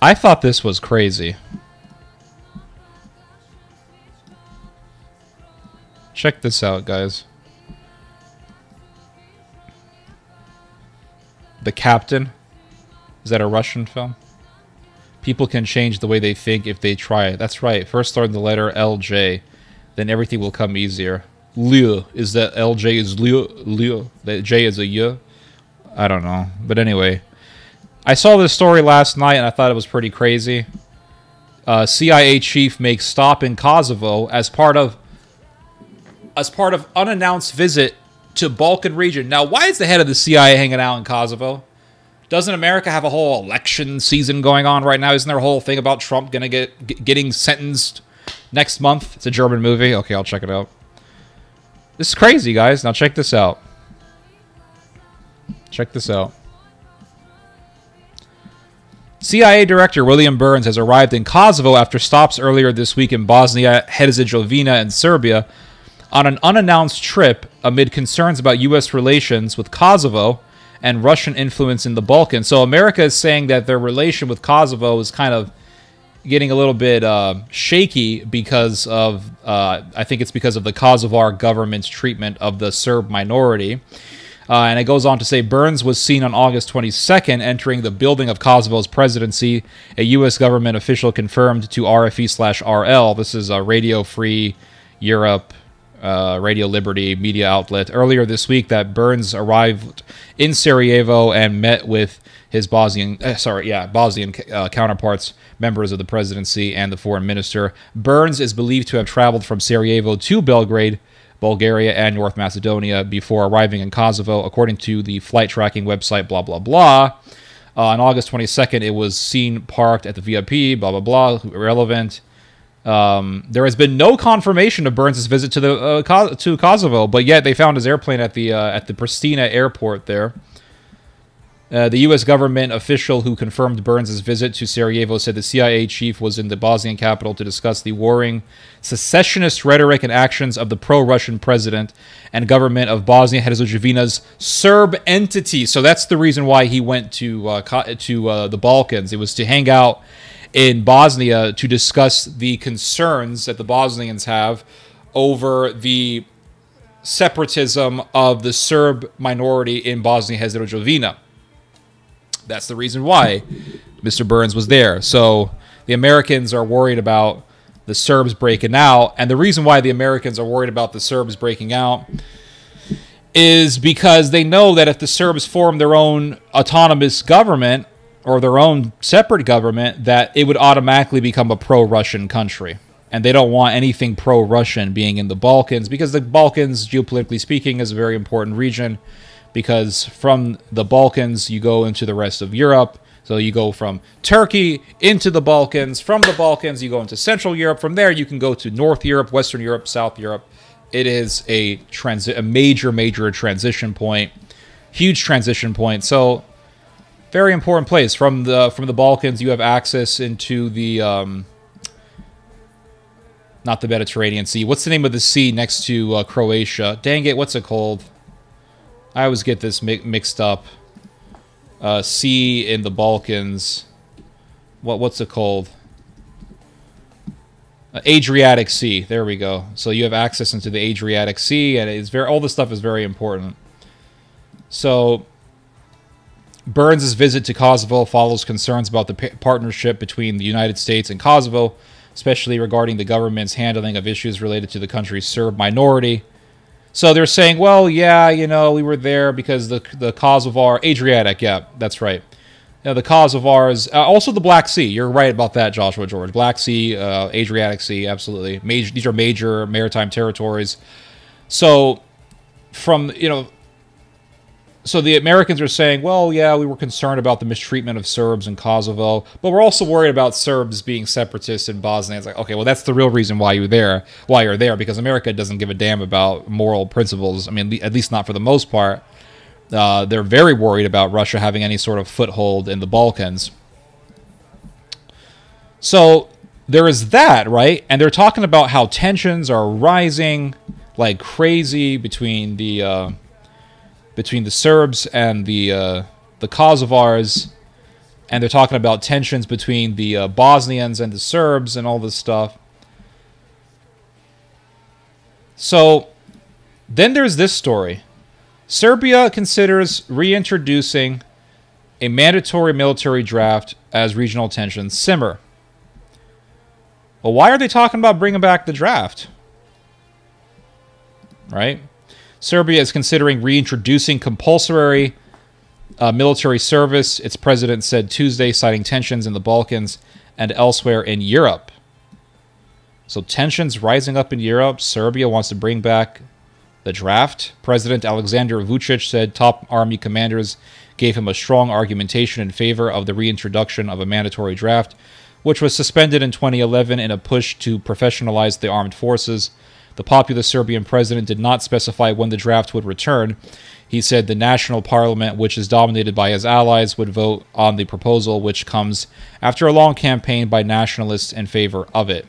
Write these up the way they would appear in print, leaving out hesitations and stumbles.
I thought this was crazy. Check this out, guys. The Captain. Is that a Russian film? People can change the way they think if they try it. That's right. First learn the letter LJ. Then everything will come easier. Liu. Is that LJ is Liu? Liu. That J is a Y? I don't know. But anyway. I saw this story last night and I thought it was pretty crazy. CIA chief makes stop in Kosovo as part of unannounced visit to Balkan region. Now, why is the head of the CIA hanging out in Kosovo? Doesn't America have a whole election season going on right now? Isn't there a whole thing about Trump getting sentenced next month? It's a German movie. Okay, I'll check it out. This is crazy, guys. Now check this out. Check this out. CIA Director William Burns has arrived in Kosovo after stops earlier this week in Bosnia-Herzegovina and Serbia on an unannounced trip amid concerns about U.S. relations with Kosovo and Russian influence in the Balkans. So America is saying that their relation with Kosovo is kind of getting a little bit shaky because of, I think it's because of the Kosovar government's treatment of the Serb minority. And it goes on to say, Burns was seen on August 22nd entering the building of Kosovo's presidency. A U.S. government official confirmed to RFE/RL. This is a Radio Free Europe, Radio Liberty media outlet. Earlier this week that Burns arrived in Sarajevo and met with his Bosnian counterparts, members of the presidency and the foreign minister. Burns is believed to have traveled from Sarajevo to Belgrade, Bulgaria, and North Macedonia before arriving in Kosovo, according to the flight tracking website, blah, blah, blah. On August 22nd, it was seen parked at the VIP, blah, blah, blah, irrelevant. There has been no confirmation of Burns' visit to Kosovo, but yet they found his airplane at the Pristina airport there. The U.S. government official who confirmed Burns' visit to Sarajevo said the CIA chief was in the Bosnian capital to discuss the warring secessionist rhetoric and actions of the pro-Russian president and government of Bosnia-Herzegovina's Serb entity. So that's the reason why he went to the Balkans. It was to hang out in Bosnia to discuss the concerns that the Bosnians have over the separatism of the Serb minority in Bosnia-Herzegovina. That's the reason why Mr. Burns was there. So the Americans are worried about the Serbs breaking out. And the reason why the Americans are worried about the Serbs breaking out is because they know that if the Serbs form their own autonomous government or their own separate government, that it would automatically become a pro-Russian country. And they don't want anything pro-Russian being in the Balkans, because the Balkans, geopolitically speaking, is a very important region. Because from the Balkans, you go into the rest of Europe. So you go from Turkey into the Balkans. From the Balkans, you go into Central Europe. From there, you can go to North Europe, Western Europe, South Europe. It is a major transition point. Huge transition point. So, very important place. From the Balkans, you have access into the... not the Mediterranean Sea. What's the name of the sea next to Croatia? Dang it, what's it called? I always get this mixed up. Sea in the Balkans. What's it called? Adriatic Sea. There we go. So you have access into the Adriatic Sea, and it's all this stuff is very important. So Burns' visit to Kosovo follows concerns about the partnership between the United States and Kosovo, especially regarding the government's handling of issues related to the country's Serb minority. So they're saying, well, yeah, you know, we were there because the Kosovar... Adriatic, yeah, that's right. You know, the Kosovars... also the Black Sea. You're right about that, Joshua George. Black Sea, Adriatic Sea, absolutely. These are major maritime territories. So, So the Americans are saying, well, yeah, we were concerned about the mistreatment of Serbs in Kosovo, but we're also worried about Serbs being separatists in Bosnia. It's like, okay, well, that's the real reason why you're there, because America doesn't give a damn about moral principles. I mean, at least not for the most part. They're very worried about Russia having any sort of foothold in the Balkans. So there is that, right? And they're talking about how tensions are rising like crazy between the Serbs and the Kosovars, And they're talking about tensions between the Bosnians and the Serbs and all this stuff. So then there's this story. Serbia considers reintroducing a mandatory military draft as regional tensions simmer. Well, why are they talking about bringing back the draft? Right? Serbia is considering reintroducing compulsory military service, its president said Tuesday, citing tensions in the Balkans and elsewhere in Europe. So tensions rising up in Europe. Serbia wants to bring back the draft. President Alexander Vučić said top army commanders gave him a strong argumentation in favor of the reintroduction of a mandatory draft, which was suspended in 2011 in a push to professionalize the armed forces. The popular Serbian president did not specify when the draft would return. He said the national parliament, which is dominated by his allies, would vote on the proposal, which comes after a long campaign by nationalists in favor of it.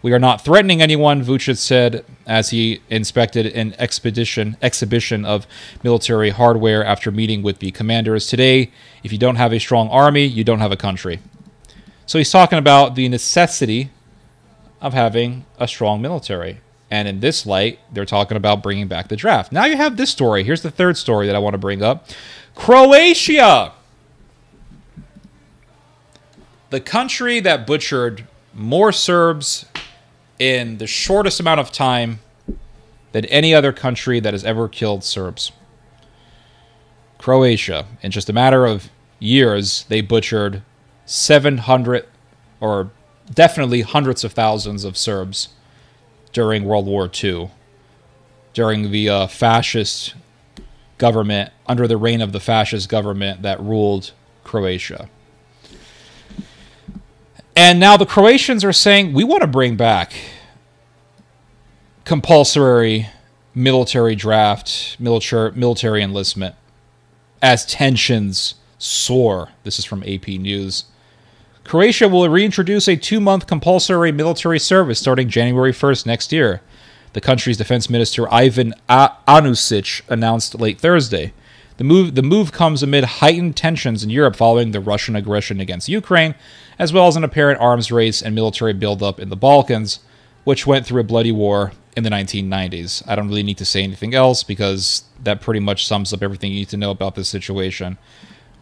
We are not threatening anyone, Vučić said as he inspected an exhibition of military hardware after meeting with the commanders. Today, if you don't have a strong army, you don't have a country. So he's talking about the necessity of having a strong military. And in this light, they're talking about bringing back the draft. Now you have this story. Here's the third story that I want to bring up. Croatia! The country that butchered more Serbs in the shortest amount of time than any other country that has ever killed Serbs. Croatia. In just a matter of years, they butchered 700, or definitely hundreds of thousands of Serbs during World War II, during the fascist government, under the reign of the fascist government that ruled Croatia. And now the Croatians are saying, we want to bring back compulsory military draft, military enlistment, as tensions soar. This is from AP News. Croatia will reintroduce a 2-month compulsory military service starting January 1st next year, the country's defense minister Ivan Anušić announced late Thursday. The move comes amid heightened tensions in Europe following the Russian aggression against Ukraine, as well as an apparent arms race and military buildup in the Balkans, which went through a bloody war in the 1990s. I don't really need to say anything else because that pretty much sums up everything you need to know about this situation.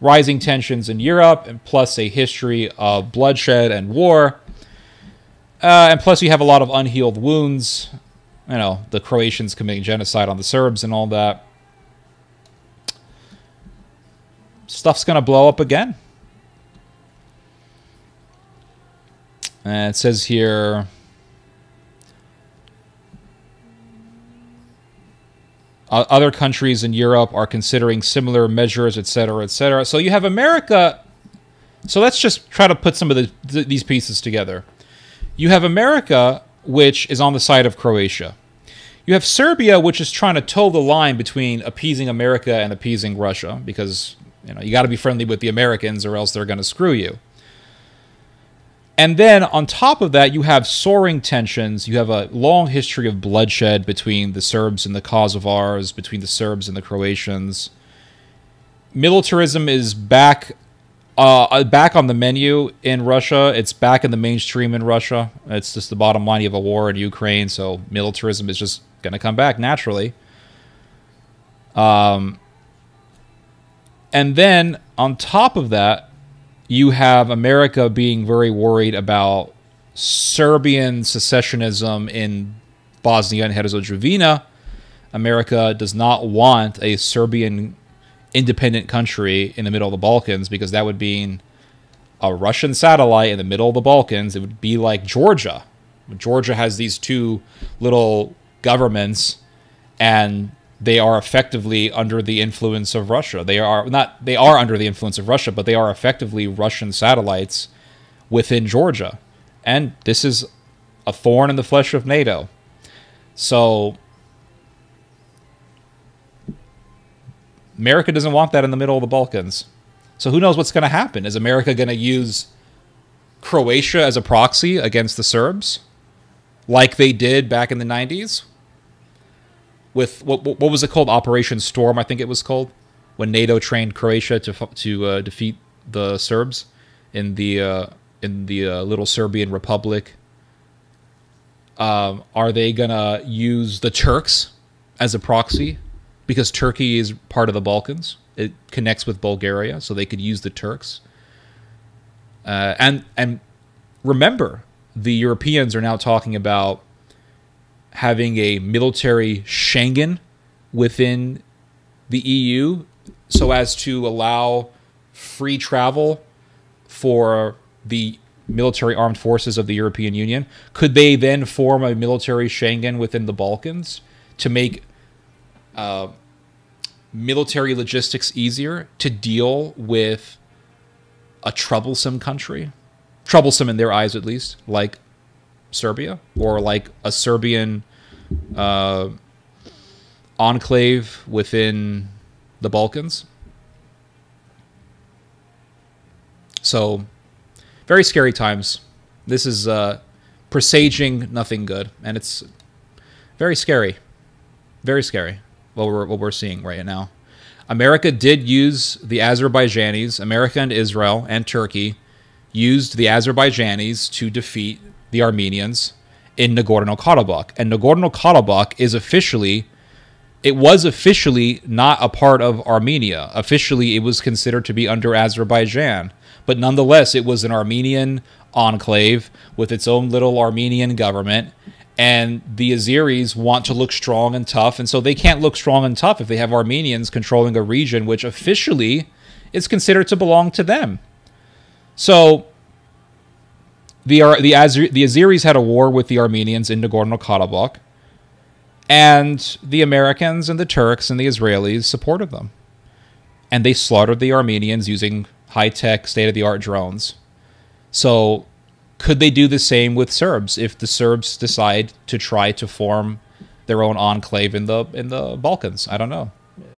Rising tensions in Europe, and plus a history of bloodshed and war. And plus you have a lot of unhealed wounds. You know, the Croatians committing genocide on the Serbs and all that. Stuff's going to blow up again. And it says here, other countries in Europe are considering similar measures, etc., etc. So you have America. So let's just try to put some of these pieces together. You have America, which is on the side of Croatia. You have Serbia, which is trying to toe the line between appeasing America and appeasing Russia, because you got to be friendly with the Americans or else they're going to screw you. And then on top of that, you have soaring tensions. You have a long history of bloodshed between the Serbs and the Kosovars, between the Serbs and the Croatians. Militarism is back on the menu in Russia. It's back in the mainstream in Russia. It's just the bottom line. You have a war in Ukraine, so militarism is just going to come back naturally. And then on top of that, you have America being very worried about Serbian secessionism in Bosnia and Herzegovina. America does not want a Serbian independent country in the middle of the Balkans because that would mean a Russian satellite in the middle of the Balkans. It would be like Georgia. Georgia has these two little governments, and they are effectively under the influence of Russia. They are under the influence of Russia, but they are effectively Russian satellites within Georgia. And this is a thorn in the flesh of NATO. So America doesn't want that in the middle of the Balkans. So who knows what's going to happen? Is America going to use Croatia as a proxy against the Serbs, like they did back in the 90s? With what was it called? Operation Storm, I think it was called, when NATO trained Croatia to defeat the Serbs in the little Serbian Republic. Are they gonna use the Turks as a proxy? Because Turkey is part of the Balkans. It connects with Bulgaria, so they could use the Turks. And remember, the Europeans are now talking about having a military Schengen within the EU so as to allow free travel for the military armed forces of the European Union. Could they then form a military Schengen within the Balkans to make military logistics easier to deal with a troublesome country? Troublesome in their eyes, at least, like Serbia, or like a Serbian enclave within the Balkans. So, very scary times. This is presaging nothing good, and it's very scary. Very scary what we're seeing right now. America did use the Azerbaijanis. America and Israel and Turkey used the Azerbaijanis to defeat the Armenians in Nagorno-Karabakh. And Nagorno-Karabakh is officially, it was officially not a part of Armenia. Officially, it was considered to be under Azerbaijan. But nonetheless, it was an Armenian enclave with its own little Armenian government. And the Azeris want to look strong and tough. And so they can't look strong and tough if they have Armenians controlling a region which officially is considered to belong to them. So the Azeris had a war with the Armenians in Nagorno-Karabakh. And the Americans and the Turks and the Israelis supported them. And they slaughtered the Armenians using high-tech, state-of-the-art drones. So could they do the same with Serbs if the Serbs decide to try to form their own enclave in the Balkans? I don't know.